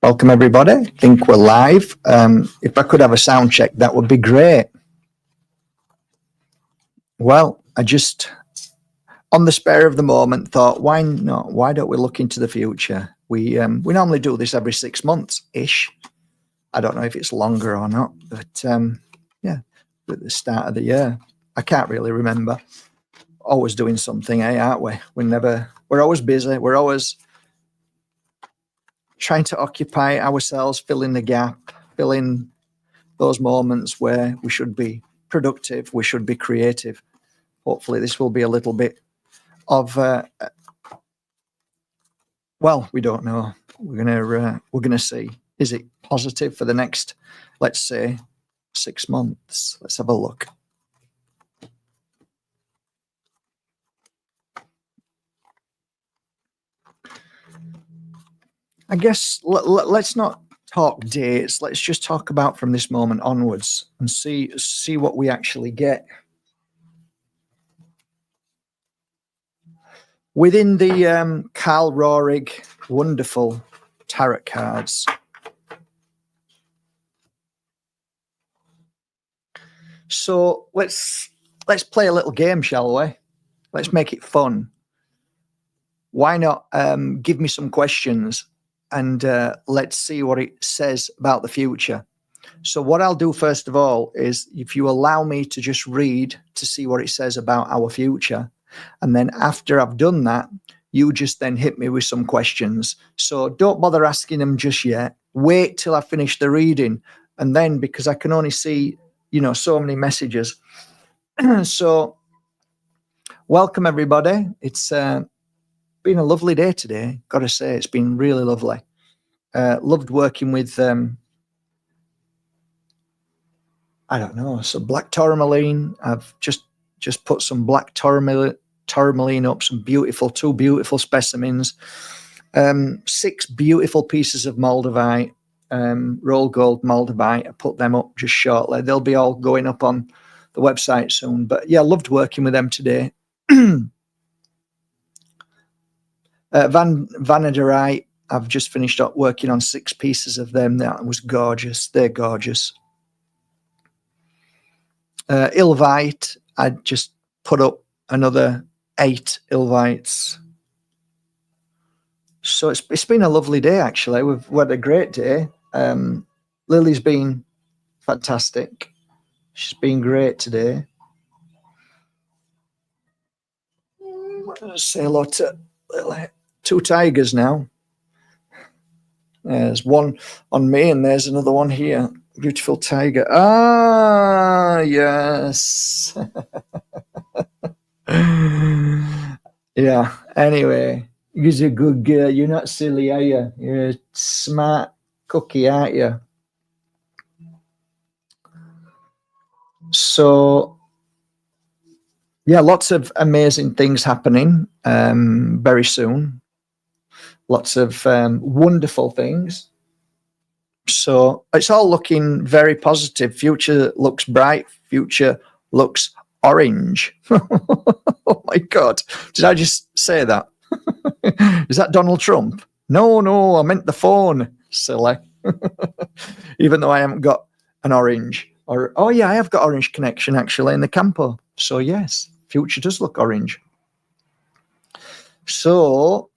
Welcome, everybody. I think we're live. If I could have a sound check, that would be great. Well, I just, on the spare of the moment, thought, why not? Why don't we look into the future? We normally do this every 6 months-ish. I don't know if it's longer or not, but yeah, at the start of the year. I can't really remember. Always doing something, aren't we? We're always busy. We're always trying to occupy ourselves, fill in the gap, fill in those moments where we should be productive, we should be creative. Hopefully this will be a little bit of, well, we don't know. We're gonna see. Is it positive for the next, let's say, 6 months? Let's have a look. I guess let's not talk dates. Let's just talk about from this moment onwards and see what we actually get. Within the Carl Rohrig wonderful tarot cards, so let's play a little game, shall we? Let's make it fun. Why not give me some questions and let's see what it says about the future. So what I'll do first of all is, if you allow me to just read to see what it says about our future, and then after I've done that, you just then hit me with some questions. So don't bother asking them just yet. Wait till I finish the reading, and then, because I can only see, so many messages. So welcome, everybody. It's been a lovely day today, gotta say. It's been really lovely. Loved working with I don't know, so black tourmaline. I've just put some black tourmaline up, two beautiful specimens, 6 beautiful pieces of moldavite, roll gold moldavite. I put them up just shortly. They'll be all going up on the website soon. But yeah, loved working with them today. Vanadorite, I've just finished up working on 6 pieces of them. That was gorgeous. They're gorgeous. Ilvite, I just put up another 8 Ilvites. So it's been a lovely day, actually. We've had a great day. Lily's been fantastic. She's been great today. Let's say hello to Lily. 2 tigers now. There's one on me and there's another one here. Beautiful tiger. Ah, yes. Yeah, anyway, you're a good girl. You're not silly, are you? You're a smart cookie, aren't you? So, yeah, lots of amazing things happening very soon. Lots of wonderful things. So it's all looking very positive. Future looks bright. Future looks orange. Oh my God. Did I just say that? Is that Donald Trump? No, I meant the phone. Silly. Even though I haven't got an orange. Oh yeah, I have got orange connection actually in the campo. So yes, future does look orange. So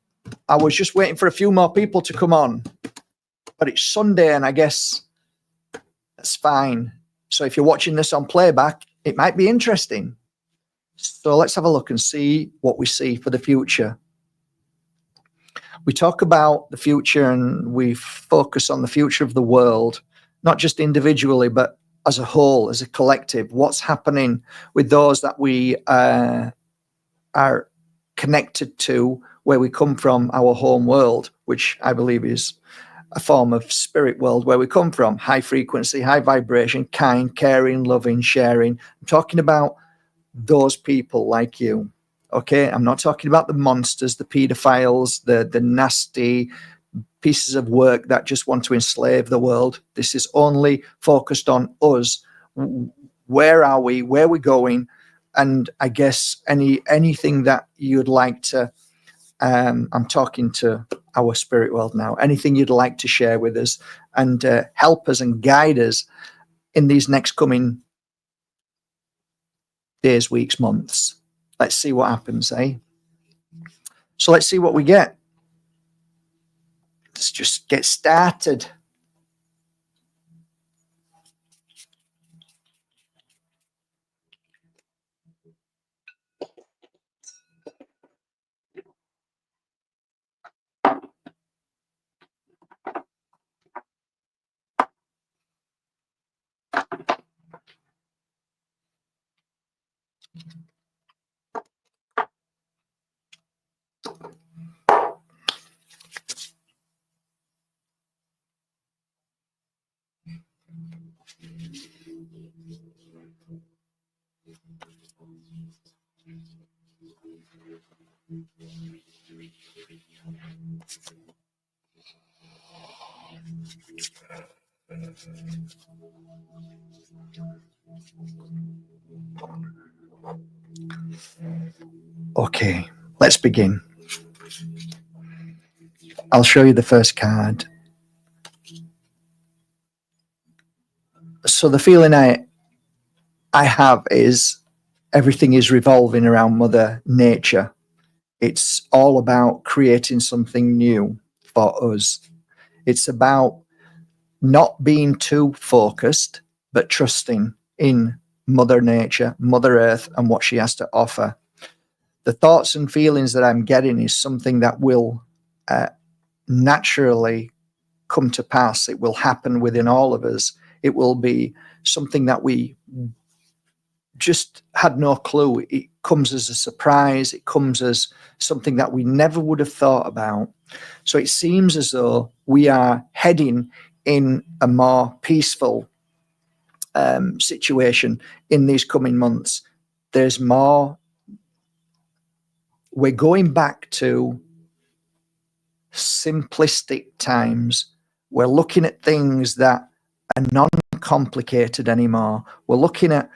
I was just waiting for a few more people to come on. But it's Sunday, and I guess that's fine. So if you're watching this on playback, it might be interesting. So let's have a look and see what we see for the future. We talk about the future and we focus on the future of the world, not just individually, but as a whole, as a collective. What's happening with those that we are connected to, where we come from, our home world, which I believe is a form of spirit world, where we come from. High frequency, high vibration, kind, caring, loving, sharing. I'm talking about those people like you. Okay, I'm not talking about the monsters, the pedophiles, the nasty pieces of work that just want to enslave the world. This is only focused on us. Where are we? Where are we going? And I guess anything that you'd like to, I'm talking to our spirit world now, anything you'd like to share with us and help us and guide us in these next coming days, weeks, months. Let's see what happens, eh? So let's see what we get. Let's just get started. Okay, let's begin. I'll show you the first card. So the feeling I have is everything is revolving around Mother Nature. It's all about creating something new for us. It's about not being too focused, but trusting in Mother Nature, Mother Earth, and what she has to offer. The thoughts and feelings that I'm getting is something that will naturally come to pass. It will happen within all of us. It will be something that we just had no clue. It comes as a surprise. It comes as something that we never would have thought about. So it seems as though we are heading in a more peaceful situation in these coming months. There's more. We're going back to simplistic times. We're looking at things that are non-complicated anymore. We're looking at,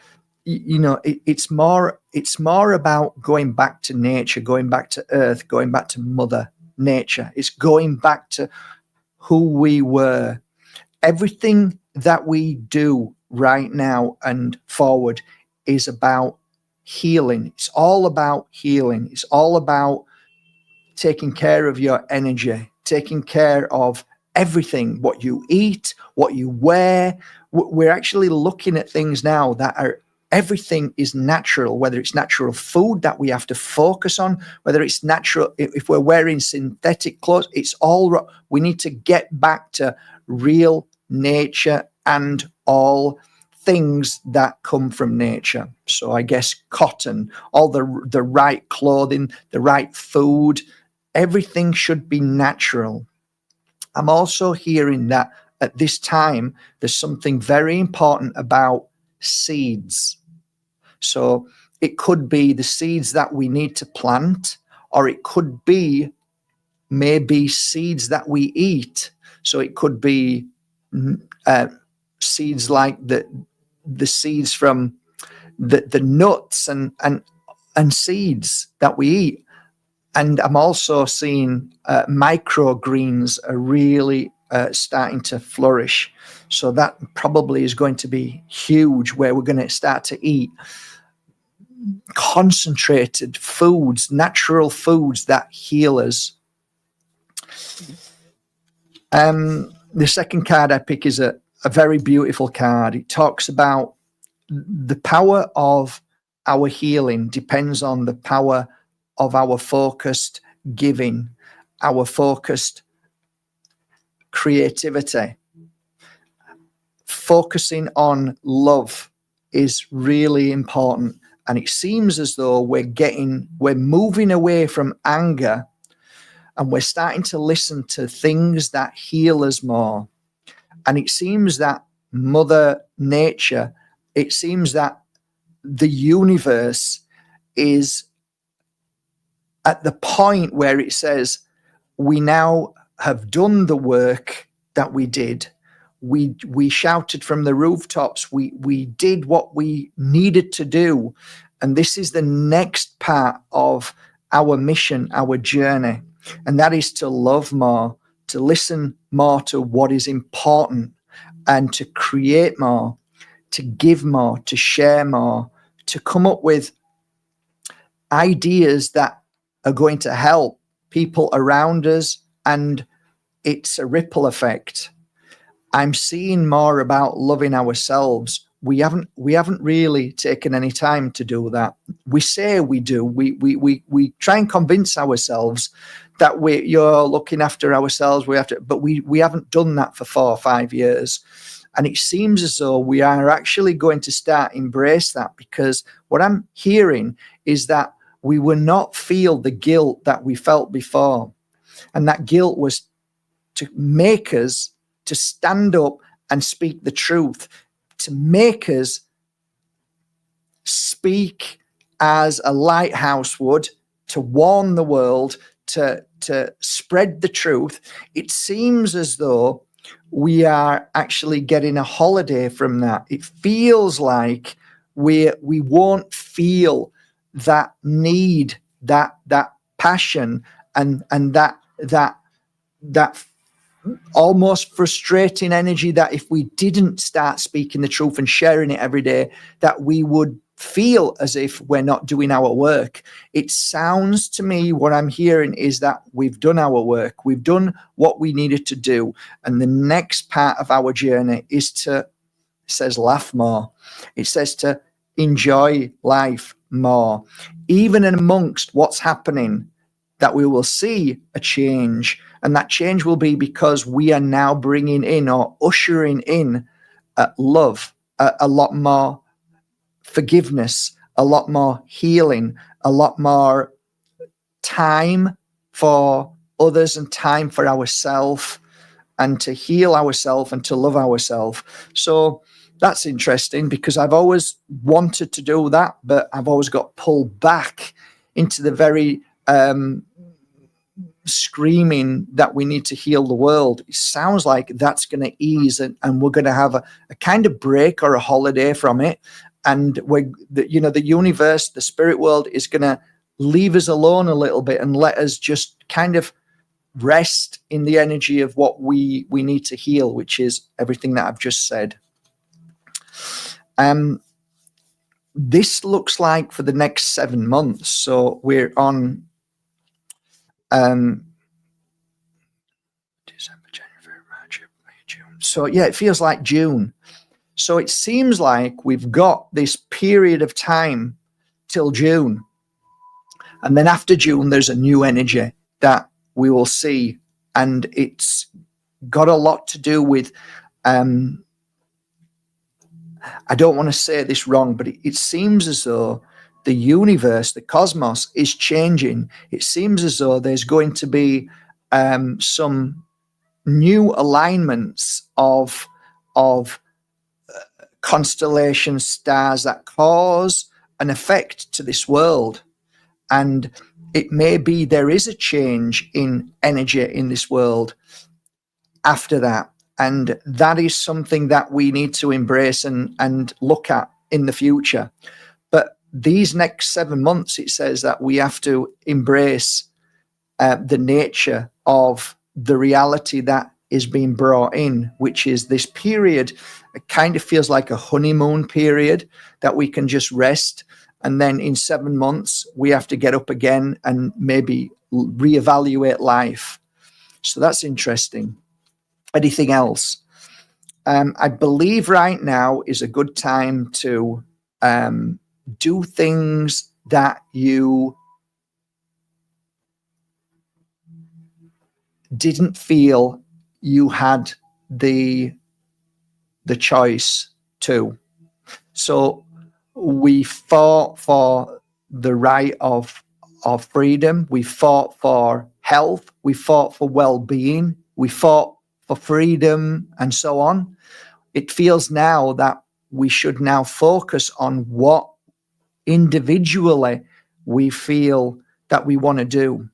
it's more about going back to nature, going back to earth, going back to Mother Nature. It's going back to who we were. Everything that we do right now and forward is about healing. It's all about healing. It's all about taking care of your energy, taking care of everything, what you eat, what you wear. We're actually looking at things now that are, everything is natural, whether it's natural food that we have to focus on, whether it's natural, if we're wearing synthetic clothes, it's all, we need to get back to real nature and all things that come from nature. So I guess cotton, all the right clothing, the right food, everything should be natural. I'm also hearing that at this time, there's something very important about seeds. So it could be the seeds that we need to plant, or it could be maybe seeds that we eat. So it could be seeds like the seeds from the nuts and seeds that we eat. And I'm also seeing microgreens are really starting to flourish. So that probably is going to be huge, where we're going to start to eat concentrated foods, natural foods that heal us. The second card I pick is a very beautiful card. It talks about the power of our healing depends on the power of our focused giving, our focused creativity. Focusing on love is really important. And it seems as though we're moving away from anger, and we're starting to listen to things that heal us more. And it seems that Mother Nature, it seems that the universe is at the point where it says, we now have done the work that we did. We shouted from the rooftops. We did what we needed to do. And this is the next part of our mission, our journey. And that is to love more, to listen more to what is important, and to create more, to give more, to share more, to come up with ideas that are going to help people around us. And it's a ripple effect. I'm seeing more about loving ourselves. We haven't really taken any time to do that. We say we do. We try and convince ourselves that you're looking after ourselves. But we haven't done that for 4 or 5 years. And it seems as though we are actually going to start embrace that, because what I'm hearing is that we will not feel the guilt that we felt before. And that guilt was to make us to stand up and speak the truth, to make us speak as a lighthouse would, to warn the world, to spread the truth. It seems as though we are actually getting a holiday from that. It feels like we won't feel that need, that passion, and that almost frustrating energy that if we didn't start speaking the truth and sharing it every day, that we would feel as if we're not doing our work. It sounds to me, what I'm hearing is that we've done our work. We've done what we needed to do. And the next part of our journey is to, it says, laugh more. It says to enjoy life more. Even amongst what's happening, that we will see a change. And that change will be because we are now bringing in, or ushering in, love, a lot more forgiveness, a lot more healing, a lot more time for others and time for ourselves, and to heal ourselves and to love ourselves. So that's interesting, because I've always wanted to do that, but I've always got pulled back into the very screaming that we need to heal the world. It sounds like that's going to ease, and we're going to have a kind of break or a holiday from it. And the universe, the spirit world, is going to leave us alone a little bit and let us just kind of rest in the energy of what we need to heal, which is everything that I've just said. This looks like for the next 7 months. So we're on December, January, February, March, May, June. So yeah, it feels like June. So it seems like we've got this period of time till June. And then after June, there's a new energy that we will see. And it's got a lot to do with, I don't want to say this wrong, but it seems as though the universe, the cosmos, is changing. It seems as though there's going to be some new alignments of constellation stars that cause an effect to this world. And it may be there is a change in energy in this world after that. And that is something that we need to embrace and look at in the future. But these next 7 months, it says that we have to embrace the nature of the reality that is being brought in, which is this period. It kind of feels like a honeymoon period that we can just rest. And then in 7 months, we have to get up again and maybe reevaluate life. So that's interesting. Anything else? I believe right now is a good time to do things that you didn't feel you had the choice to. So we fought for the right of freedom. We fought for health. We fought for well-being. We fought for freedom and so on. It feels now that we should now focus on what individually we feel that we want to do.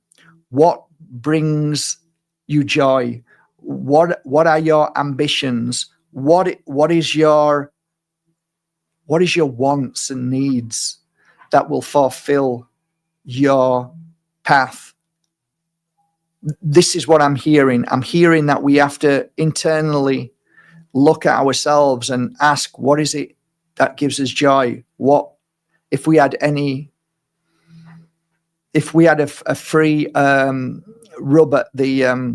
What brings you joy? What are your ambitions? What is your wants and needs? that will fulfill your path. This is what I'm hearing. I'm hearing that we have to internally look at ourselves and ask, what is it that gives us joy? What if we had a free rub at the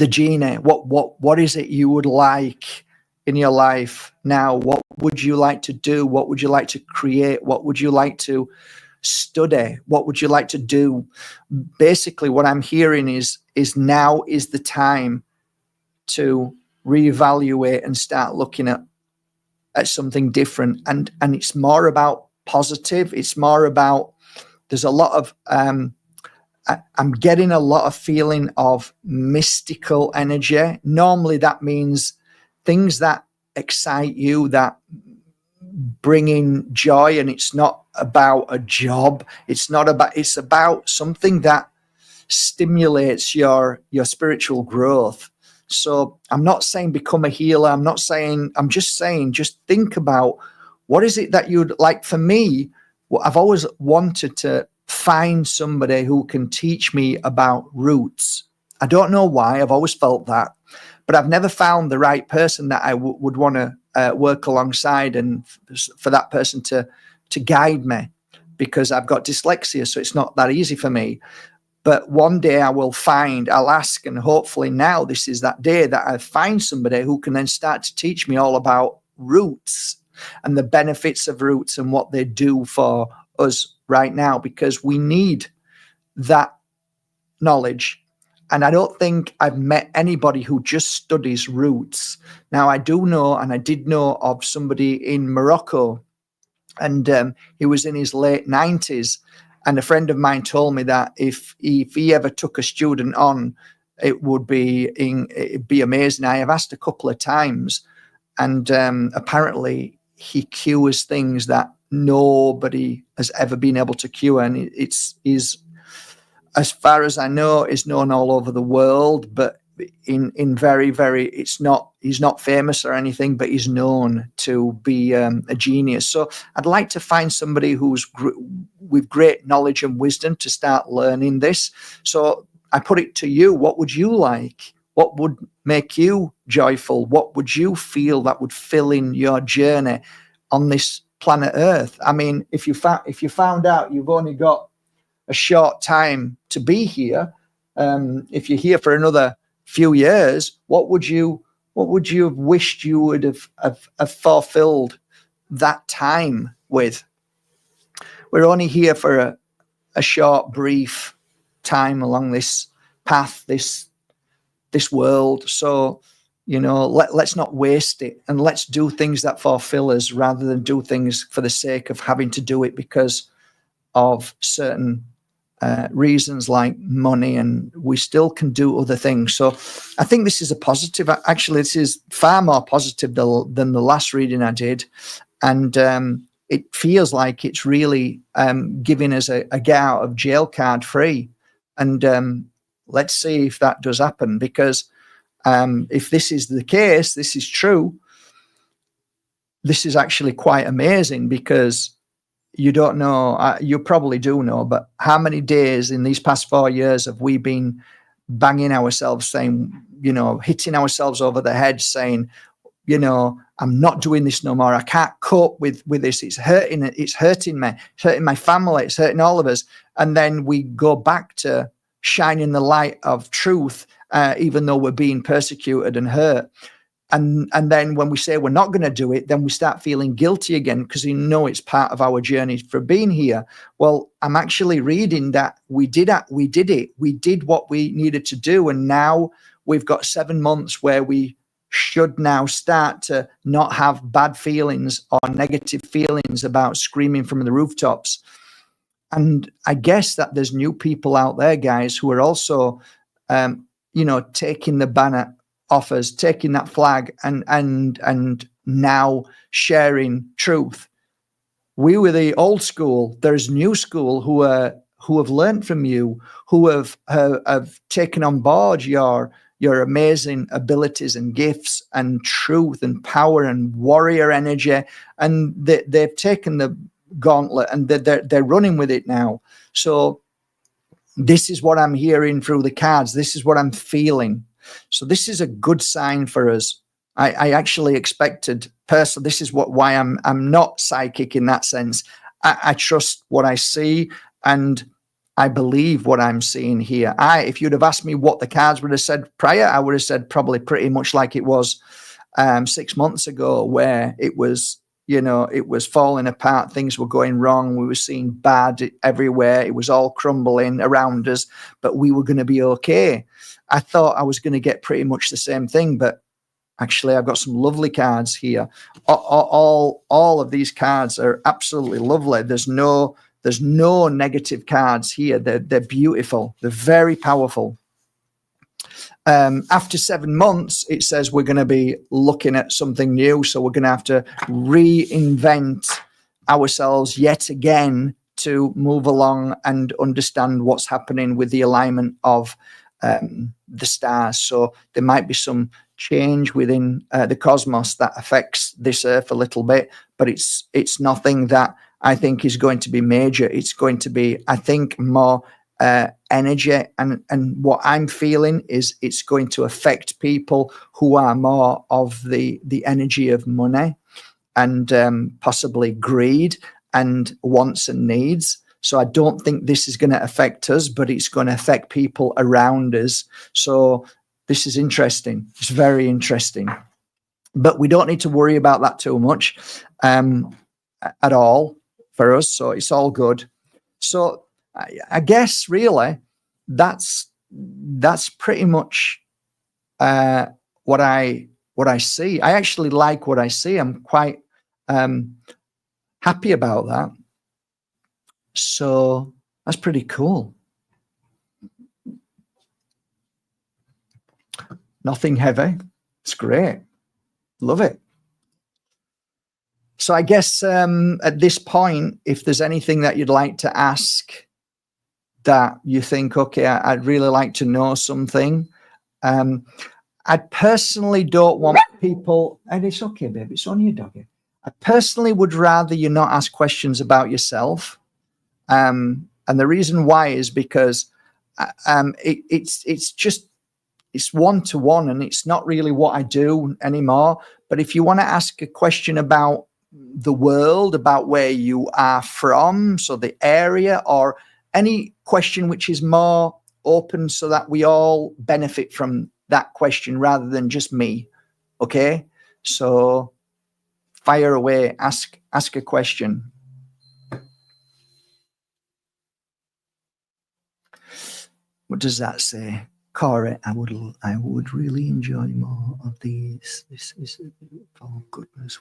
genie? What is it you would like in your life now? What would you like to do? What would you like to create? What would you like to study? What would you like to do? Basically, what I'm hearing is now is the time to reevaluate and start looking at something different. And it's more about positive. It's more about, there's a lot of I'm getting a lot of feeling of mystical energy. Normally that means things that excite you, that bring in joy, and it's not about a job. It's about something that stimulates your spiritual growth. So I'm not saying become a healer. I'm just saying, just think about what is it that you'd like. For me, what I've always wanted to find somebody who can teach me about roots. I don't know why. I've always felt that, but I've never found the right person that I would want to work alongside, and for that person to guide me, because I've got dyslexia, so it's not that easy for me. But one day I'll ask, and hopefully now this is that day that I find somebody who can then start to teach me all about roots and the benefits of roots and what they do for us right now, because we need that knowledge. And I don't think I've met anybody who just studies roots. Now, I do know, and I did know of somebody in Morocco, and he was in his late 90s. And a friend of mine told me that if he ever took a student on, it'd be amazing. I have asked a couple of times, and apparently he cures things that nobody has ever been able to cure. And is, as far as I know, is known all over the world, but in very, very, he's not famous or anything, but he's known to be a genius. So I'd like to find somebody who's with great knowledge and wisdom to start learning this. So I put it to you, what would you like? What would make you joyful? What would you feel that would fill in your journey on this planet Earth? I mean, if you found out you've only got a short time to be here, if you're here for another few years, what would you have wished you would have fulfilled that time with? We're only here for a short, brief time along this path, this world. So, let's not waste it, and let's do things that fulfill us rather than do things for the sake of having to do it because of certain reasons like money, and we still can do other things. So I think this is a positive. Actually, this is far more positive than the last reading I did. And it feels like it's really giving us a get out of jail card free. And let's see if that does happen, because if this is the case, this is true, this is actually quite amazing, because you don't know, you probably do know, but how many days in these past 4 years have we been banging ourselves, saying, hitting ourselves over the head, saying, I'm not doing this no more. I can't cope with this. It's hurting me. It's hurting my family. It's hurting all of us. And then we go back to shining the light of truth, even though we're being persecuted and hurt. And then when we say we're not going to do it, then we start feeling guilty again, because we know it's part of our journey for being here. Well, I'm actually reading that we did it. We did what we needed to do. And now we've got 7 months where we should now start to not have bad feelings or negative feelings about screaming from the rooftops. And I guess that there's new people out there, guys, who are also, taking the banner off us, taking that flag and now sharing truth. We were the old school. There's new school who have learned from you, who have taken on board your amazing abilities and gifts and truth and power and warrior energy, and they've taken gauntlet, and they're running with it now. So this is what I'm hearing through the cards. This is what I'm feeling. So this is a good sign for us. I actually expected personally. This is why I'm not psychic in that sense. I trust what I see, and I believe what I'm seeing here. If you'd have asked me what the cards would have said prior, I would have said probably pretty much like it was 6 months ago, where it was, it was falling apart. Things were going wrong. We were seeing bad everywhere. It was all crumbling around us, but we were going to be okay. I thought I was going to get pretty much the same thing, but actually I've got some lovely cards here. All of these cards are absolutely lovely. There's no negative cards here. They're beautiful. They're very powerful. After 7 months, it says we're going to be looking at something new. So we're going to have to reinvent ourselves yet again to move along and understand what's happening with the alignment of the stars. So there might be some change within the cosmos that affects this earth a little bit, but it's nothing that I think is going to be major. It's going to be, I think, more energy, and what I'm feeling is it's going to affect people who are more of the energy of money and possibly greed and wants and needs. So I don't think this is going to affect us, but it's going to affect people around us. So this is interesting. It's very interesting, but we don't need to worry about that too much at all for us. So it's all good. So I guess really that's pretty much what I see. I actually like what I see. I'm quite happy about that. So that's pretty cool. Nothing heavy. It's great. Love it. So I guess at this point, if there's anything that you'd like to ask that you think, okay, I'd really like to know something. I personally don't want people, and it's okay, babe, it's on you, doggy. I personally would rather you not ask questions about yourself. And the reason why is because it's one-to-one, and it's not really what I do anymore. But if you want to ask a question about the world, about where you are from, so the area, or any question which is more open so that we all benefit from that question rather than just me. Okay? So fire away, ask a question. What does that say? Corey, I would really enjoy more of these. This is, oh goodness.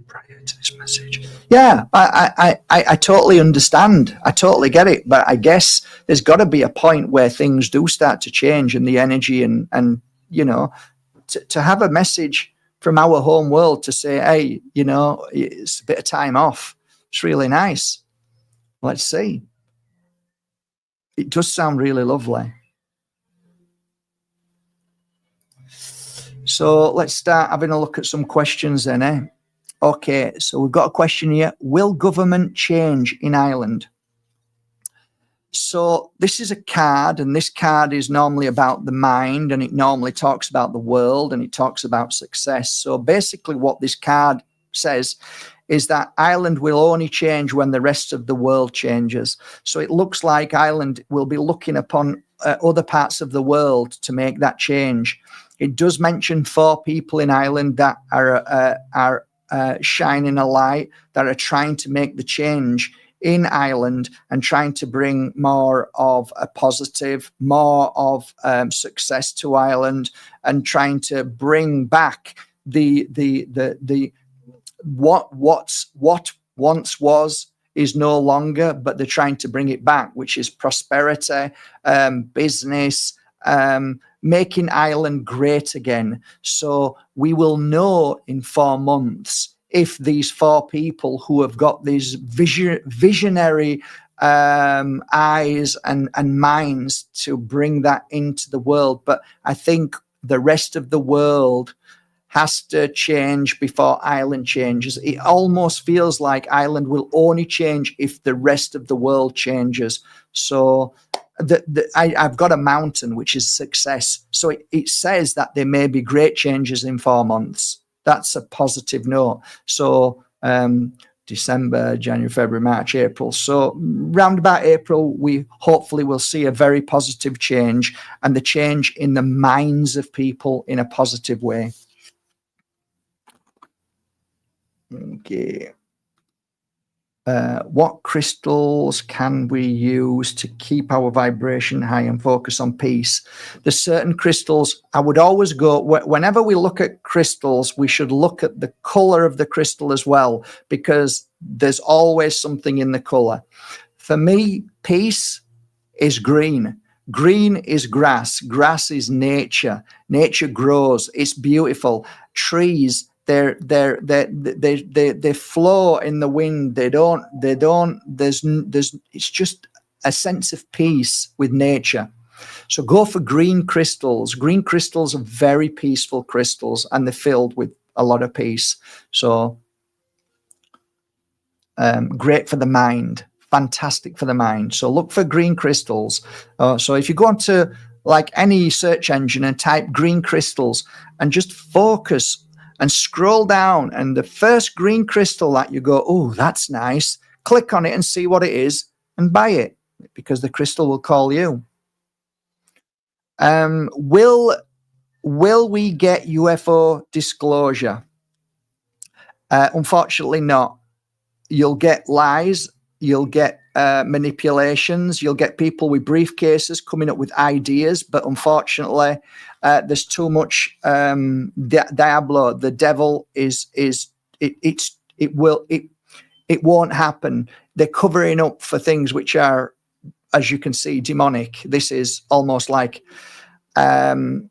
Prior to this message. Yeah, I totally understand. I totally get it. But I guess there's got to be a point where things do start to change in the energy, and to have a message from our home world to say, hey, it's a bit of time off. It's really nice. Let's see. It does sound really lovely. So let's start having a look at some questions then, eh? Okay, so we've got a question here. Will government change in Ireland? So this is a card, and this card is normally about the mind, and it normally talks about the world, and it talks about success. So basically what this card says is that Ireland will only change when the rest of the world changes. So it looks like Ireland will be looking upon other parts of the world to make that change. It does mention 4 people in Ireland that are shining a light, that are trying to make the change in Ireland and trying to bring more of a positive, more of success to Ireland, and trying to bring back what once was is no longer, but they're trying to bring it back, which is prosperity, business, making Ireland great again. So we will know in 4 months if these 4 people who have got these visionary eyes and minds to bring that into the world. But I think the rest of the world has to change before Ireland changes. It almost feels like Ireland will only change if the rest of the world changes. So I've got a mountain, which is success. So it says that there may be great changes in 4 months. That's a positive note. So December, January, February, March, April. So round about April, we hopefully will see a very positive change, and the change in the minds of people in a positive way. Okay. What crystals can we use to keep our vibration high and focus on peace? There's certain crystals. I would always go, whenever we look at crystals, we should look at the color of the crystal as well, because there's always something in the color. For me, peace is green. Green is grass. Grass is nature. Nature grows. It's beautiful. Trees, they flow in the wind. It's just a sense of peace with nature. So go for green crystals. Green crystals are very peaceful crystals, and they're filled with a lot of peace. So great for the mind. Fantastic for the mind. So look for green crystals. So if you go onto like any search engine and type green crystals and just focus and scroll down, and the first green crystal that you go, oh, that's nice, click on it and see what it is and buy it, because the crystal will call you. Will we get UFO disclosure? Unfortunately not. You'll get lies, you'll get manipulations, you'll get people with briefcases coming up with ideas, but unfortunately there's too much Diablo. The devil it won't happen. They're covering up for things which are, as you can see, demonic. This is almost like actually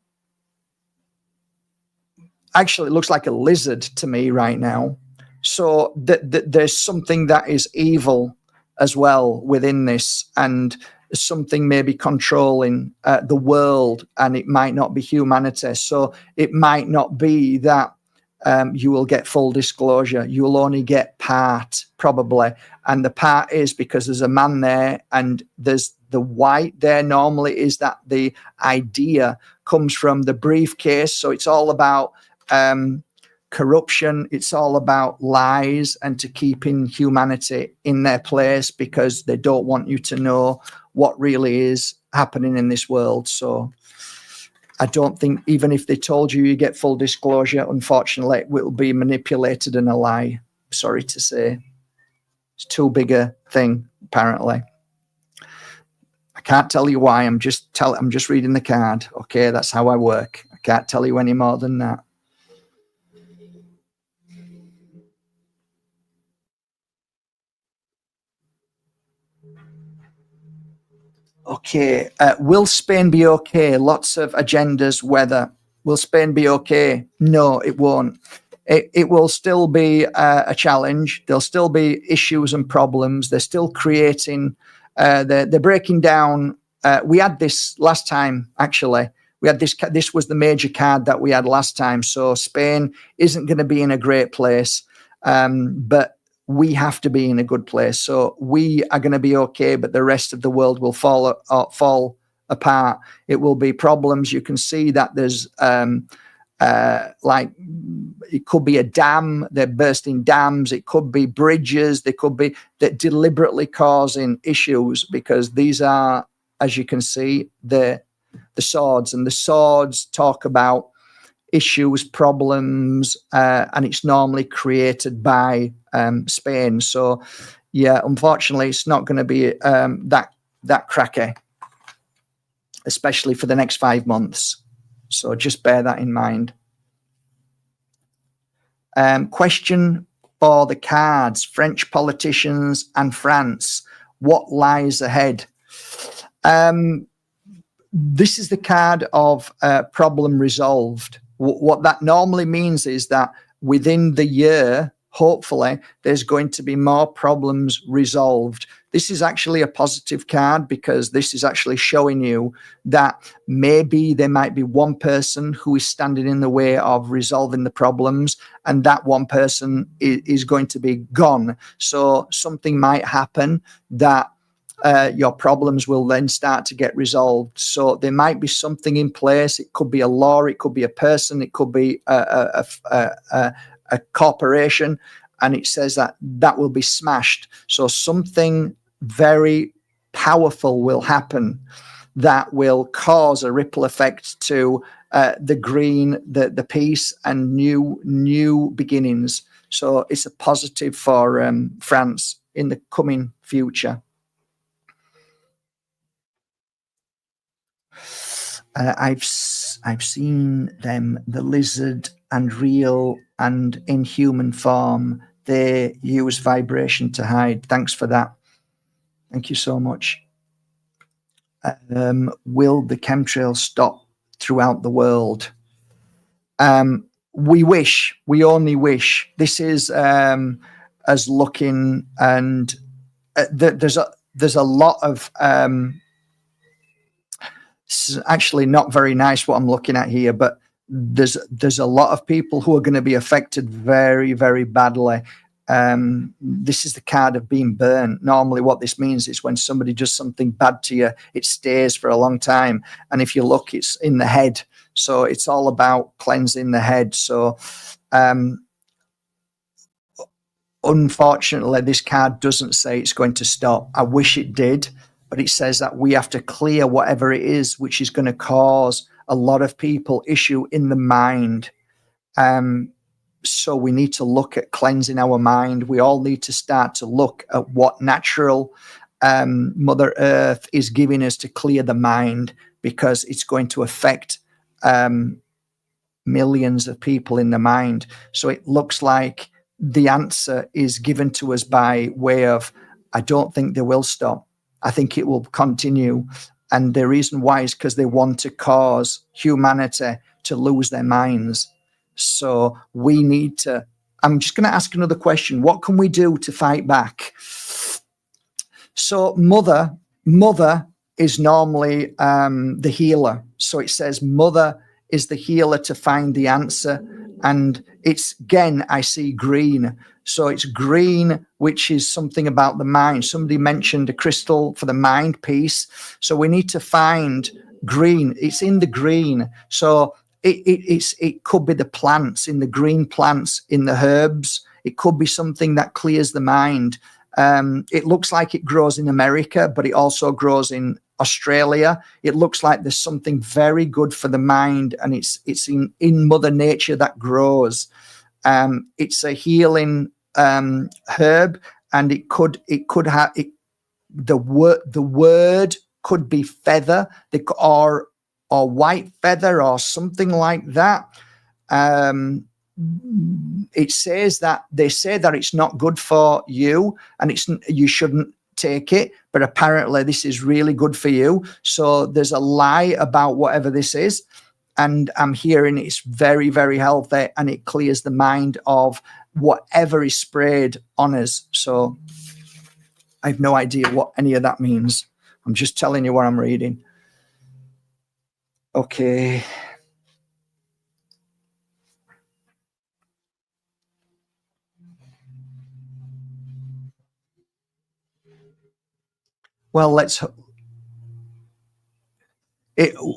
it looks like a lizard to me right now. So there's something that is evil as well within this, and something maybe controlling the world, and it might not be humanity. So it might not be that you will get full disclosure. You will only get part, probably. And the part is because there's a man there, and there's the white there normally is that the idea comes from the briefcase. So it's all about corruption. It's all about lies and to keeping humanity in their place, because they don't want you to know what really is happening in this world. So I don't think, even if they told you you get full disclosure, unfortunately, it will be manipulated and a lie. Sorry to say. It's too big a thing, apparently. I can't tell you why. I'm just reading the card. Okay, that's how I work. I can't tell you any more than that. Okay, will Spain be okay? Lots of agendas, weather. Will Spain be okay? No, it won't. It will still be a challenge. There'll still be issues and problems. They're still creating, they're breaking down. We had this last time, actually. We had this was the major card that we had last time. So Spain isn't going to be in a great place, but we have to be in a good place. So we are going to be okay, but the rest of the world will fall apart. It will be problems. You can see that there's like it could be a dam. They're bursting dams. It could be bridges. They could be that deliberately causing issues, because these are, as you can see, the swords, and the swords talk about issues, problems, and it's normally created by Spain. So yeah, unfortunately it's not going to be that cracky, especially for the next 5 months. So just bear that in mind. Question for the cards: French politicians and France, what lies ahead? This is the card of problem resolved. What that normally means is that within the year, hopefully, there's going to be more problems resolved. this is actually a positive card, because this is actually showing you that maybe there might be one person who is standing in the way of resolving the problems, and that one person is going to be gone. So something might happen that your problems will then start to get resolved. So there might be something in place. It could be a law, it could be a person, it could be a corporation, and it says that that will be smashed. So something very powerful will happen that will cause a ripple effect to the green, the peace, and new beginnings. So it's a positive for France in the coming future. I've seen them, the lizard and real and in human form. They use vibration to hide. Thanks for that. Thank you so much. Will the chemtrails stop throughout the world? We wish. We only wish. This is as looking, and there's a lot of actually not very nice what I'm looking at here, but there's a lot of people who are going to be affected very, very badly. This is the card of being burnt. Normally what this means is when somebody does something bad to you, it stays for a long time. And if you look, it's in the head. So it's all about cleansing the head. So unfortunately, this card doesn't say it's going to stop. I wish it did, but it says that we have to clear whatever it is which is going to cause a lot of people issue in the mind. So we need to look at cleansing our mind. We all need to start to look at what natural Mother Earth is giving us to clear the mind, because it's going to affect millions of people in the mind. So it looks like the answer is given to us by way of, I don't think they will stop. I think it will continue. And the reason why is because they want to cause humanity to lose their minds. So we need to, I'm just going to ask another question. What can we do to fight back? So mother is normally the healer. So it says mother is the healer to find the answer. And it's, again, I see green. So it's green, which is something about the mind. Somebody mentioned a crystal for the mind piece. So we need to find green. It's in the green. So it could be the plants, in the green plants, in the herbs. It could be something that clears the mind. It looks like it grows in America, but it also grows in Australia. It looks like there's something very good for the mind, and it's in Mother Nature that grows. It's a healing herb, and it could have it. The word could be feather, or white feather, or something like that. It says that they say that it's not good for you, and you shouldn't take it, but apparently this is really good for you. So there's a lie about whatever this is, and I'm hearing it's very, very healthy, and it clears the mind of whatever is sprayed on us. So I have no idea what any of that means. I'm just telling you what I'm reading. Okay. Well,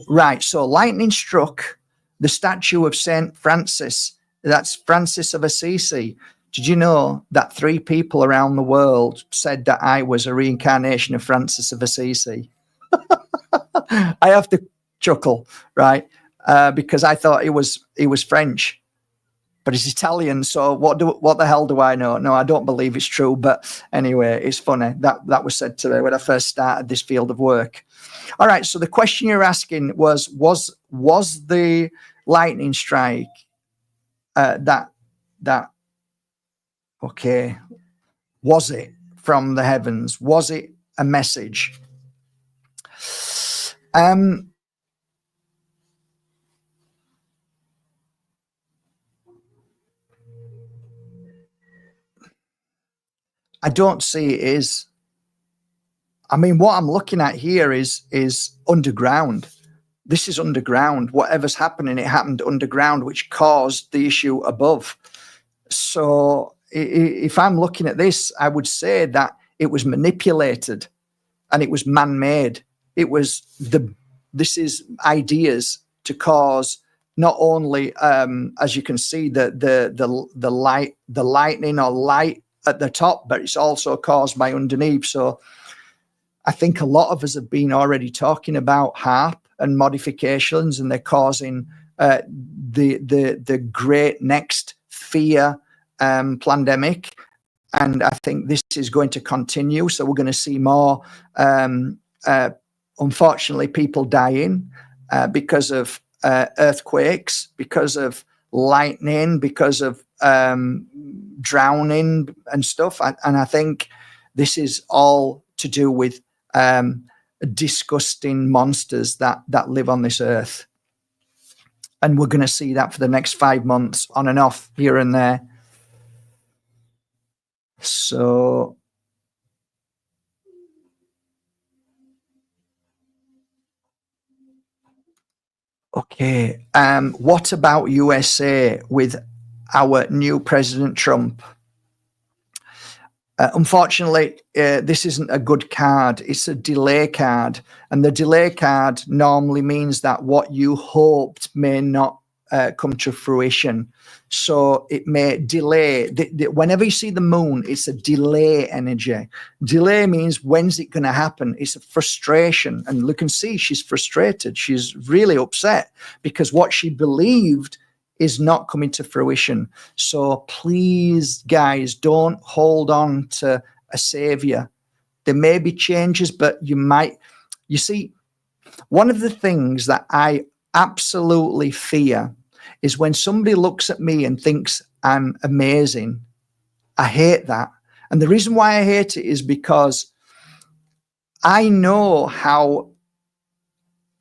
right. So lightning struck the statue of Saint Francis. That's Francis of Assisi. Did you know that 3 people around the world said that I was a reincarnation of Francis of Assisi? I have to chuckle, right? Because I thought it was French, but it's Italian. So what the hell do I know? No, I don't believe it's true. But anyway, it's funny that was said to me when I first started this field of work. All right. So the question you're asking was the lightning strike that okay? Was it from the heavens? Was it a message? I don't see it is. I mean, what I'm looking at here is underground. This is underground. Whatever's happening, it happened underground, which caused the issue above. So if I'm looking at this, I would say that it was manipulated and it was man-made. It was this is ideas to cause not only, as you can see, the lightning or light at the top, but it's also caused by underneath. So I think a lot of us have been already talking about HARP and modifications, and they're causing the great next fear pandemic. And I think this is going to continue. So we're going to see more, unfortunately, people dying because of earthquakes, because of lightning, because of drowning and stuff. And I think this is all to do with disgusting monsters that live on this earth. And we're going to see that for the next 5 months, on and off, here and there. So okay, what about USA with our new President Trump? Unfortunately, this isn't a good card. It's a delay card. And the delay card normally means that what you hoped may not come to fruition. So it may delay. Whenever you see the moon, it's a delay energy. Delay means, when's it going to happen? It's a frustration. And you can see she's frustrated. She's really upset because what she believed is not coming to fruition. So please, guys, don't hold on to a savior. There may be changes, but you see, one of the things that I absolutely fear is when somebody looks at me and thinks I'm amazing. I hate that. And the reason why I hate it is because I know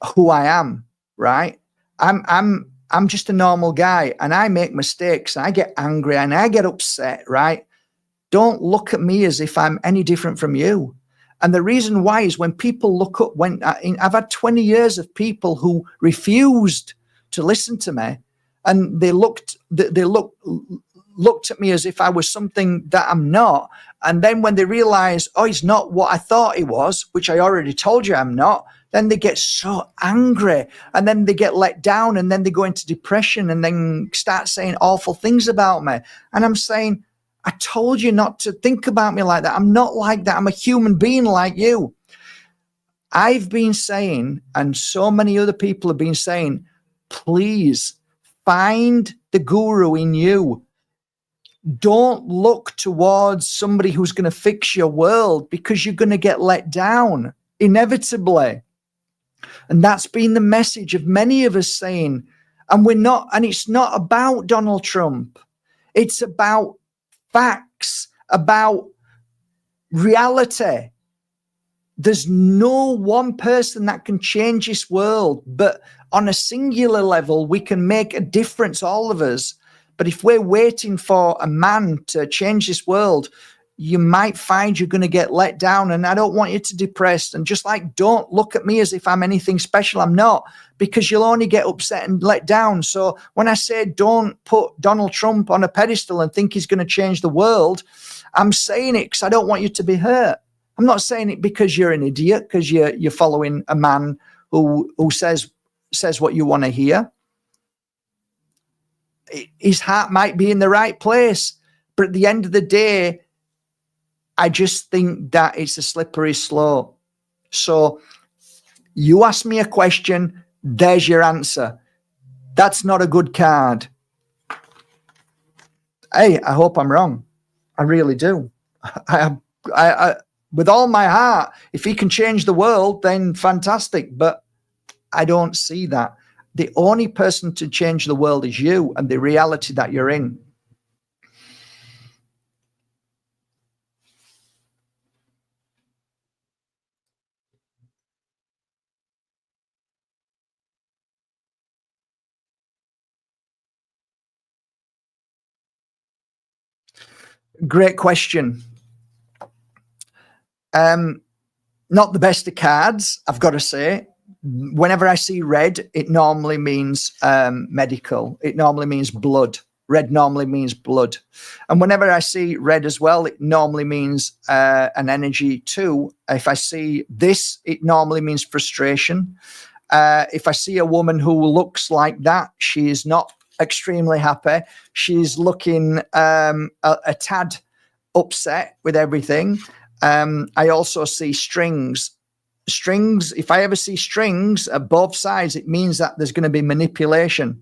who I am, right? I'm just a normal guy, and I make mistakes, and I get angry, and I get upset, right? Don't look at me as if I'm any different from you. And the reason why is when people look up, I've had 20 years of people who refused to listen to me, and they looked at me as if I was something that I'm not. And then when they realize, oh, he's not what I thought he was, which I already told you I'm not, then they get so angry, and then they get let down, and then they go into depression, and then start saying awful things about me. And I'm saying, I told you not to think about me like that. I'm not like that. I'm a human being like you. I've been saying, and so many other people have been saying, please find the guru in you. Don't look towards somebody who's going to fix your world, because you're going to get let down inevitably. And that's been the message of many of us saying, and it's not about Donald Trump. It's about facts, about reality. There's no one person that can change this world, but on a singular level, we can make a difference, all of us. But if we're waiting for a man to change this world, you might find you're going to get let down. And I don't want you to depressed. And just like, don't look at me as if I'm anything special. I'm not, because you'll only get upset and let down. So when I say don't put Donald Trump on a pedestal and think he's going to change the world, I'm saying it because I don't want you to be hurt. I'm not saying it because you're an idiot, because you're following a man who says what you want to hear. His heart might be in the right place, but at the end of the day, I just think that it's a slippery slope. So you ask me a question, there's your answer. That's not a good card. Hey, I hope I'm wrong. I really do. I with all my heart, if he can change the world, then fantastic. But I don't see that. The only person to change the world is you and the reality that you're in. Great question. not the best of cards, I've got to say. Whenever I see red, it normally means medical. It normally means blood. Red normally means blood. And whenever I see red as well, it normally means an energy too. If I see this, it normally means frustration. If I see a woman who looks like that, she is not extremely happy. She's looking a tad upset with everything. I also see strings. Strings, if I ever see strings at both sides, it means that there's going to be manipulation.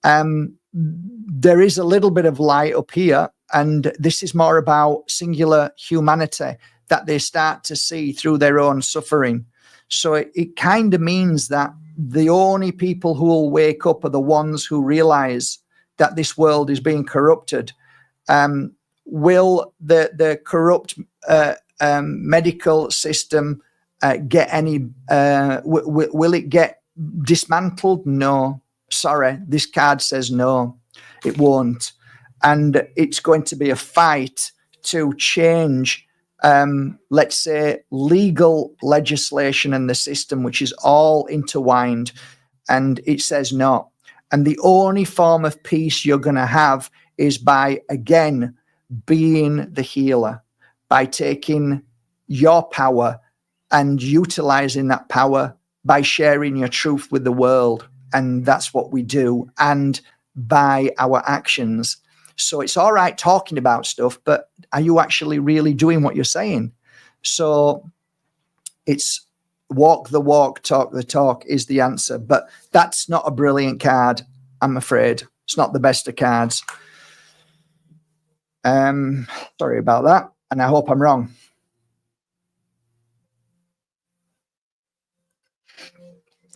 There is a little bit of light up here, and this is more about singular humanity that they start to see through their own suffering. So it kind of means that the only people who will wake up are the ones who realize that this world is being corrupted. Will the corrupt medical system get any will it get dismantled? No, sorry, this card says no, it won't. And it's going to be a fight to change let's say legal legislation and the system, which is all intertwined, and it says no. And the only form of peace you're going to have is by, again, being the healer, by taking your power and utilizing that power by sharing your truth with the world. And that's what we do, and by our actions. So it's all right talking about stuff, but are you actually really doing what you're saying? So it's walk the walk, talk the talk is the answer. But that's not a brilliant card, I'm afraid. It's not the best of cards. Sorry about that, and I hope I'm wrong.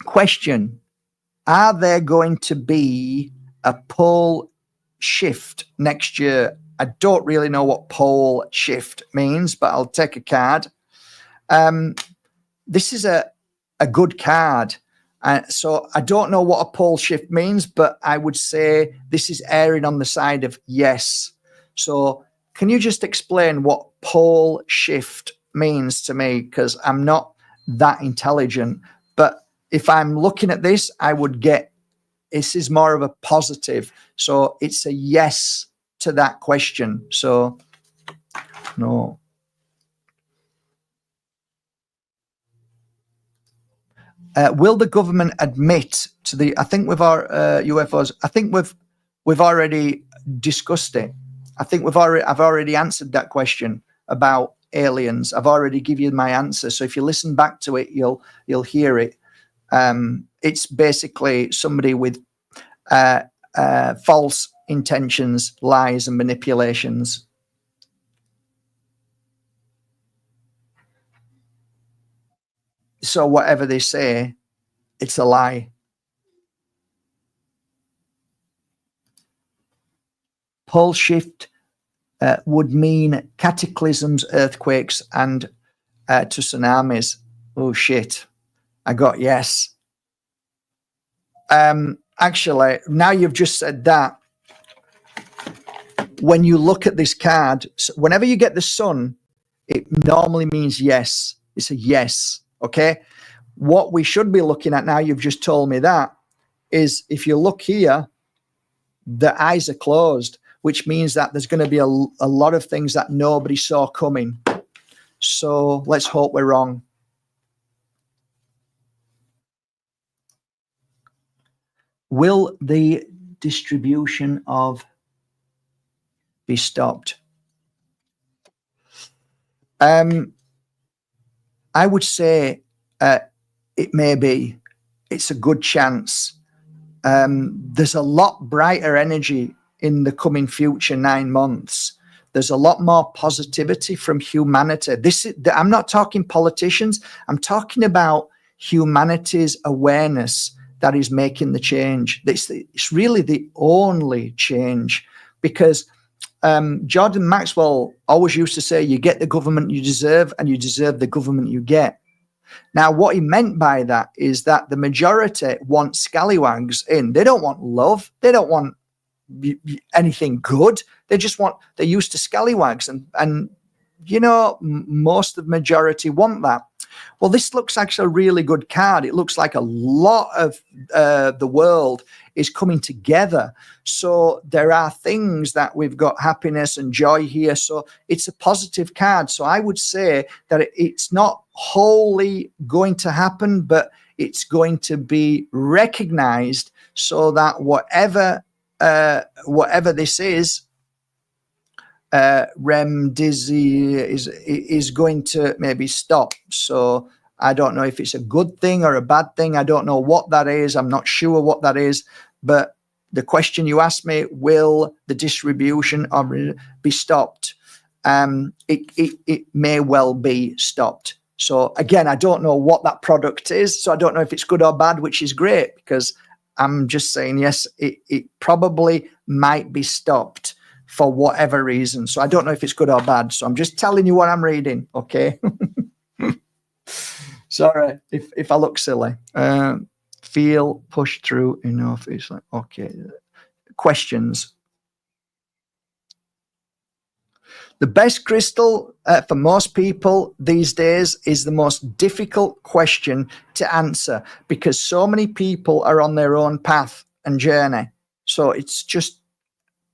Question: are there going to be a pole shift next year? I don't really know what pole shift means, but I'll take a card. This is a good card. So I don't know what a pole shift means, but I would say this is erring on the side of yes. So can you just explain what pole shift means to me? Because I'm not that intelligent. But if I'm looking at this, I would get this is more of a positive. So it's a yes to that question. So no. Will the government admit to the? I think with our UFOs, I think we've already discussed it. I think I've already answered that question about aliens. I've already given you my answer. So if you listen back to it, you'll hear it. It's basically somebody with false intentions, lies, and manipulations. So whatever they say, it's a lie. Pole shift would mean cataclysms, earthquakes, and to tsunamis. Oh shit! I got yes. Actually, now you've just said that, when you look at this card, whenever you get the sun, it normally means yes. It's a yes. Okay. What we should be looking at now, you've just told me that, is if you look here, the eyes are closed, which means that there's going to be a lot of things that nobody saw coming. So let's hope we're wrong. Will the distribution of be stopped? I would say it may be. It's a good chance. There's a lot brighter energy in the coming future 9 months. There's a lot more positivity from humanity. I'm not talking politicians. I'm talking about humanity's awareness that is making the change. It's really the only change, because Jordan Maxwell always used to say, you get the government you deserve, and you deserve the government you get. Now, what he meant by that is that the majority want scallywags in. They don't want love. They don't want anything good. They're used to scallywags. And you know, most of the majority want that. Well, this looks actually a really good card. It looks like a lot of the world is coming together. So there are things that we've got happiness and joy here. So it's a positive card. So I would say that it's not wholly going to happen, but it's going to be recognized so that whatever this is, remdesivir is going to maybe stop. So I don't know if it's a good thing or a bad thing. I don't know what that is. I'm not sure what that is. But the question you asked me, will the distribution be stopped? It may well be stopped. So again, I don't know what that product is. So I don't know if it's good or bad, which is great, because I'm just saying, yes, it probably might be stopped for whatever reason. So I don't know if it's good or bad. So I'm just telling you what I'm reading, okay? Sorry if I look silly. Feel pushed through enough. It's like, okay. Questions. The best crystal for most people these days is the most difficult question to answer, because so many people are on their own path and journey. So it's just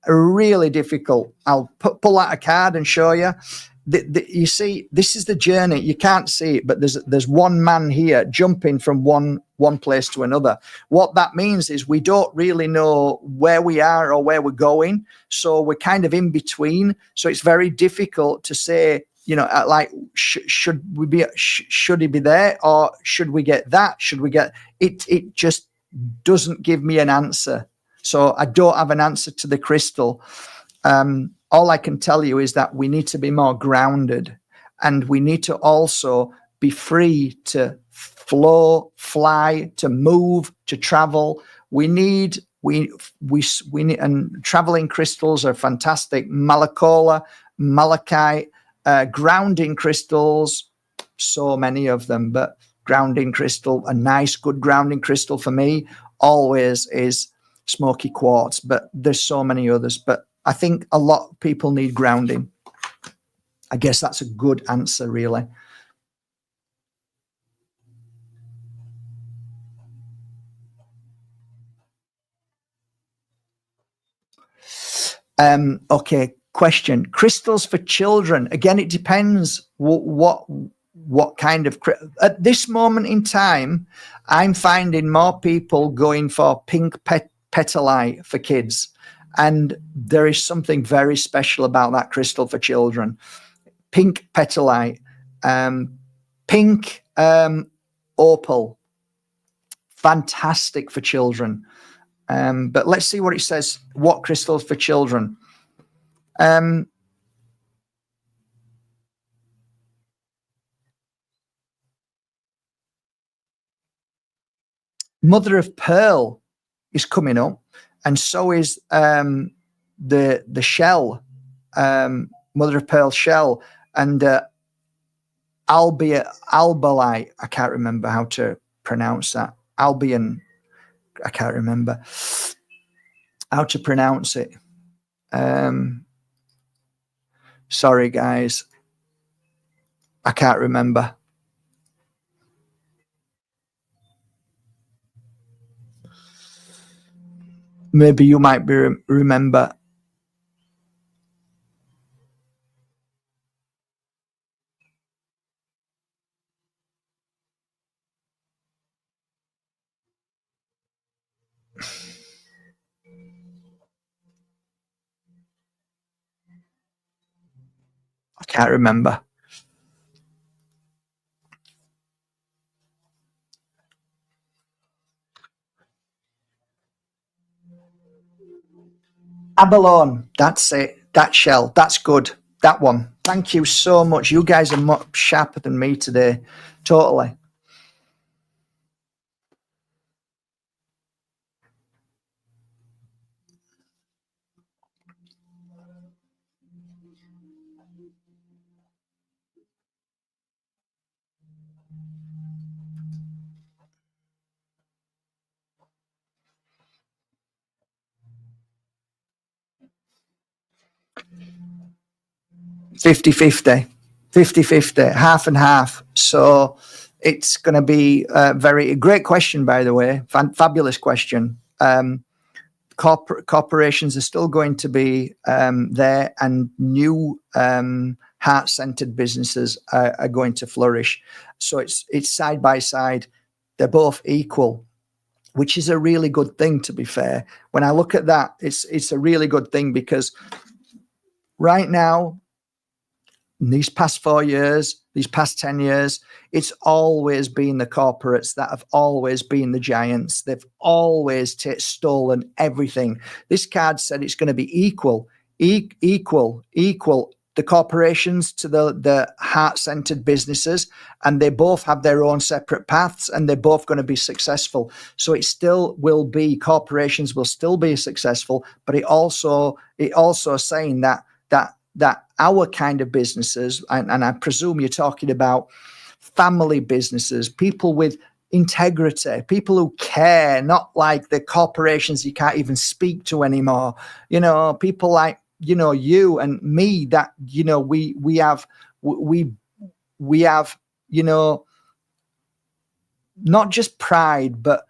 really difficult. I'll pull out a card and show you. You see, this is the journey. You can't see it, but there's one man here jumping from one place to another. What that means is we don't really know where we are or where we're going. So we're kind of in between. So it's very difficult to say, like, should he be there, or should we get that? Should we get it? It just doesn't give me an answer. So I don't have an answer to the crystal. All I can tell you is that we need to be more grounded, and we need to also be free to flow, fly, to move, to travel. We need, and traveling crystals are fantastic. Malakola, malachite, grounding crystals, so many of them, but grounding crystal, a nice, good grounding crystal for me always is smoky quartz, but there's so many others. But I think a lot of people need grounding. I guess that's a good answer, really. Okay, question. Crystals for children. Again, it depends what kind of. At this moment in time, I'm finding more people going for pink petalite for kids. And there is something very special about that crystal for children. Pink petalite, pink opal, fantastic for children. But let's see what it says. What crystals for children? Mother of Pearl is coming up, and so is the shell, Mother of Pearl shell, and albalite. I can't remember how to pronounce that. Albion. I can't remember how to pronounce it. Sorry, guys. I can't remember. Maybe you might be remember. I can't remember. Abalone. That's it. That shell. That's good. That one. Thank you so much. You guys are much sharper than me today. Totally. Fifty-fifty, half and half. So it's going to be a great question, by the way. Fabulous question. Corporations are still going to be there, and new heart-centered businesses are going to flourish. So it's side by side. They're both equal, which is a really good thing, to be fair. When I look at that, it's a really good thing, because right now, in these past 4 years, these past 10 years, it's always been the corporates that have always been the giants. They've always stolen everything. This card said it's going to be equal. The corporations to the heart-centered businesses, and they both have their own separate paths, and they're both going to be successful. So it still will be, corporations will still be successful, but it also saying that our kind of businesses, and I presume you're talking about family businesses, people with integrity, people who care, not like the corporations you can't even speak to anymore. People like, you and me, that, we have, not just pride, but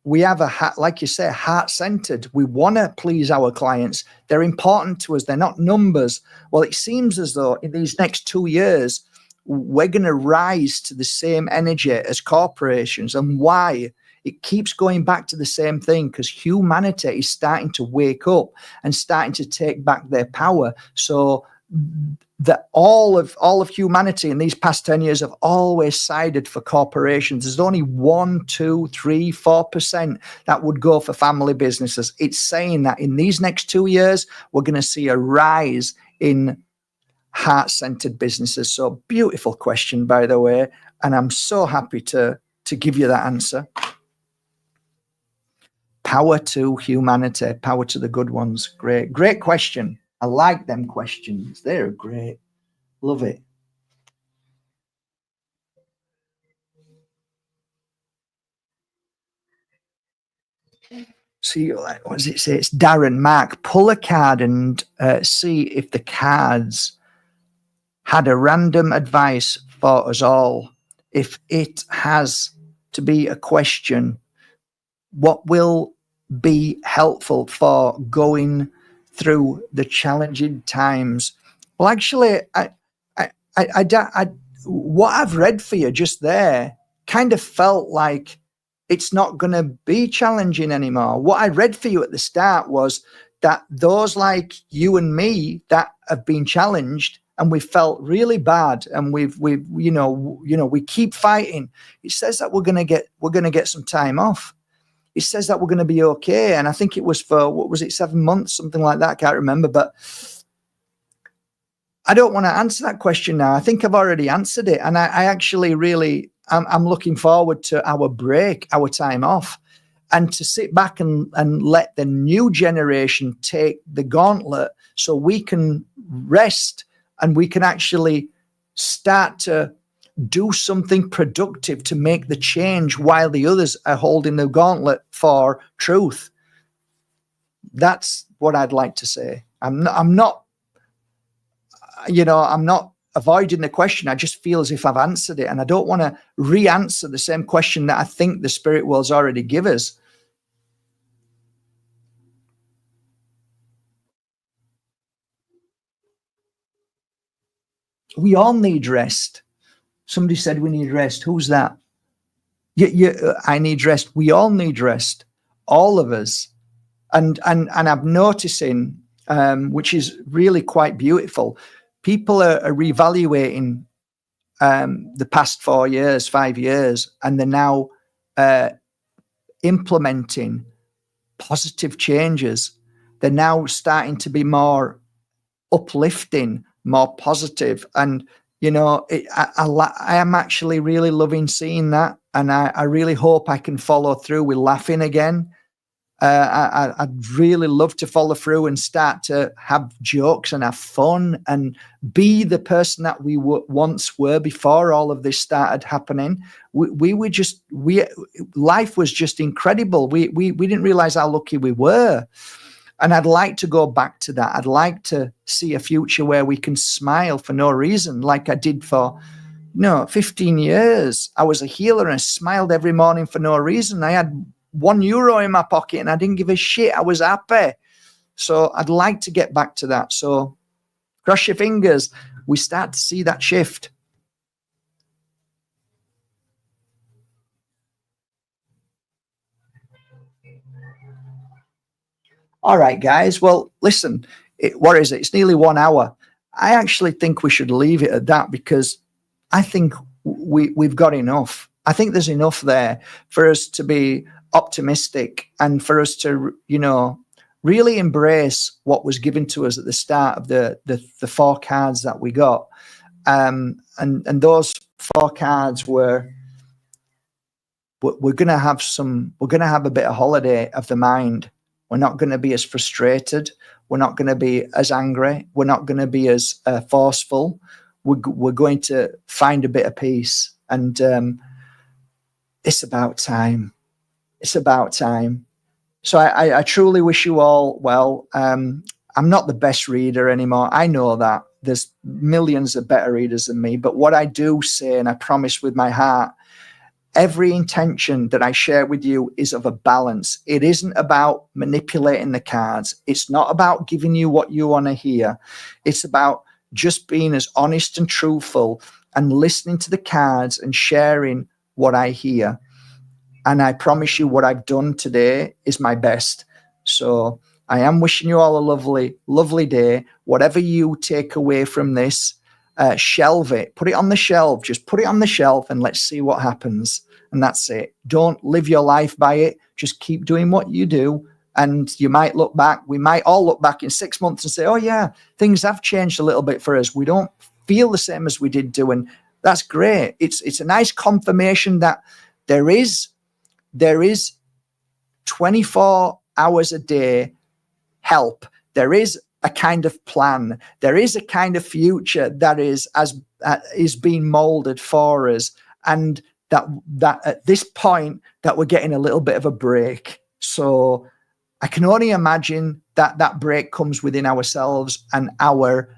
we have like you say, heart-centered. We want to please our clients. They're important to us. They're not numbers. Well, it seems as though in these next 2 years, we're going to rise to the same energy as corporations. And why? It keeps going back to the same thing, because humanity is starting to wake up and starting to take back their power. So that all of humanity in these past 10 years have always sided for corporations. There's only 1%, 2%, 3%, 4% that would go for family businesses. It's saying that in these next 2 years, we're going to see a rise in heart-centered businesses. So beautiful question, by the way, and I'm so happy to give you that answer. Power to humanity, power to the good ones. Great question. I like them questions. They're great. Love it. See, what does it say? It's Darren. Mark, pull a card and see if the cards had a random advice for us all. If it has to be a question, what will be helpful for going through the challenging times? Well, actually, what I've read for you just there kind of felt like it's not going to be challenging anymore. What I read for you at the start was that those like you and me that have been challenged and we felt really bad, and we keep fighting. It says that we're going to get some time off. It says that we're going to be okay. And I think it was for, what was it, 7 months, something like that. I can't remember, but I don't want to answer that question now. I think I've already answered it. And I actually really, I'm looking forward to our break, our time off, and to sit back and let the new generation take the gauntlet so we can rest and we can actually start to do something productive to make the change while the others are holding the gauntlet for truth. That's what I'd like to say. I'm not avoiding the question. I just feel as if I've answered it, and I don't want to re-answer the same question that I think the spirit world's already give us. We all need rest. Somebody said we need rest. Who's that? I need rest. We all need rest. All of us. And I'm noticing, which is really quite beautiful, people are reevaluating the past 4 years, 5 years, and they're now implementing positive changes. They're now starting to be more uplifting, more positive. And, I am actually really loving seeing that. And I really hope I can follow through with laughing again. I'd really love to follow through and start to have jokes and have fun and be the person that we once were before all of this started happening. Life was just incredible. We didn't realize how lucky we were. And I'd like to go back to that. I'd like to see a future where we can smile for no reason, like I did for No, 15 years. I was a healer and I smiled every morning for no reason. I had €1 in my pocket and I didn't give a shit. I was happy. So I'd like to get back to that. So cross your fingers. We start to see that shift. All right, guys. Well, listen, what is it? It's nearly 1 hour. I actually think we should leave it at that because I think we've got enough. I think there's enough there for us to be optimistic and for us to, really embrace what was given to us at the start of the 4 cards that we got. And those 4 cards we're going to have a bit of holiday of the mind. We're not going to be as frustrated. We're not going to be as angry. We're not going to be as forceful. We're going to find a bit of peace. And it's about time. It's about time. So I truly wish you all well. I'm not the best reader anymore. I know that. There's millions of better readers than me. But what I do say, and I promise with my heart, every intention that I share with you is of a balance. It isn't about manipulating the cards. It's not about giving you what you want to hear. It's about just being as honest and truthful and listening to the cards and sharing what I hear. And I promise you what I've done today is my best. So I am wishing you all a lovely, lovely day. Whatever you take away from this, shelve it, put it on the shelf, just put it on the shelf and let's see what happens. And that's it. Don't live your life by it. Just keep doing what you do. And you might look back, we might all look back in 6 months and say, oh yeah, things have changed a little bit for us. We don't feel the same as we did do. And that's great. It's a nice confirmation that there is 24 hours a day help. There is a kind of plan. There is a kind of future that is being molded for us, and that at this point that we're getting a little bit of a break. So I can only imagine that that break comes within ourselves and our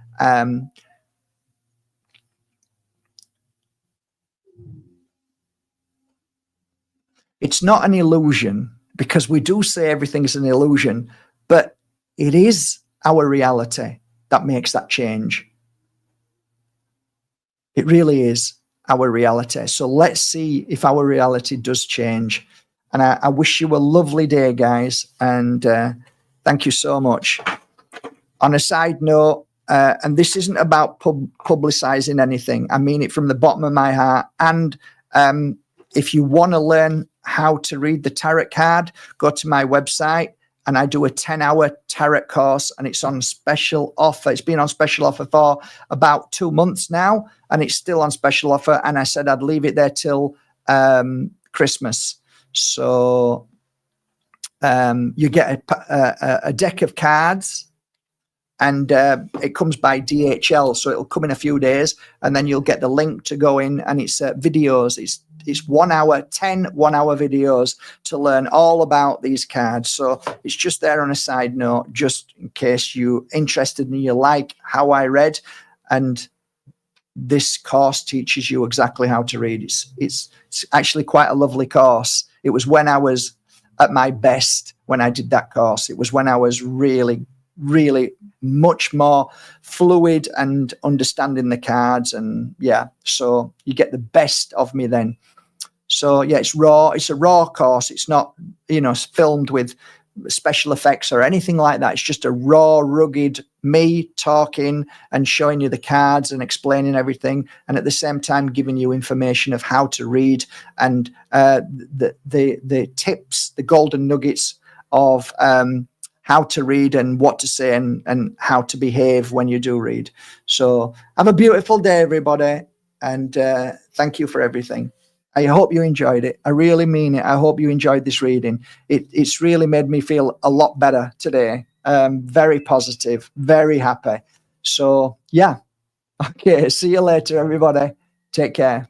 it's not an illusion, because we do say everything is an illusion, but it is our reality that makes that change. It really is our reality. So let's see if our reality does change. And I wish you a lovely day, guys. And thank you so much. On a side note, and this isn't about publicizing anything. I mean it from the bottom of my heart. And if you want to learn how to read the tarot card, go to my website and I do a 10-hour tarot course, and it's on special offer. It's been on special offer for about 2 months now, and it's still on special offer. And I said I'd leave it there till Christmas. So you get a deck of cards, and it comes by DHL, so it'll come in a few days, and then you'll get the link to go in, and it's videos. It's 1 hour, 10 1-hour videos to learn all about these cards. So it's just there on a side note, just in case you're interested and you like how I read. And this course teaches you exactly how to read. It's actually quite a lovely course. It was when I was at my best when I did that course. It was when I was really, really much more fluid and understanding the cards. And yeah, so you get the best of me then. So yeah, it's raw. It's a raw course. It's not, filmed with special effects or anything like that. It's just a raw, rugged me talking and showing you the cards and explaining everything, and at the same time giving you information of how to read and the tips, the golden nuggets of how to read and what to say and how to behave when you do read. So have a beautiful day, everybody, and thank you for everything. I hope you enjoyed it. I really mean it. I hope you enjoyed this reading. It's really made me feel a lot better today. Very positive, very happy. So yeah. Okay. See you later, everybody. Take care.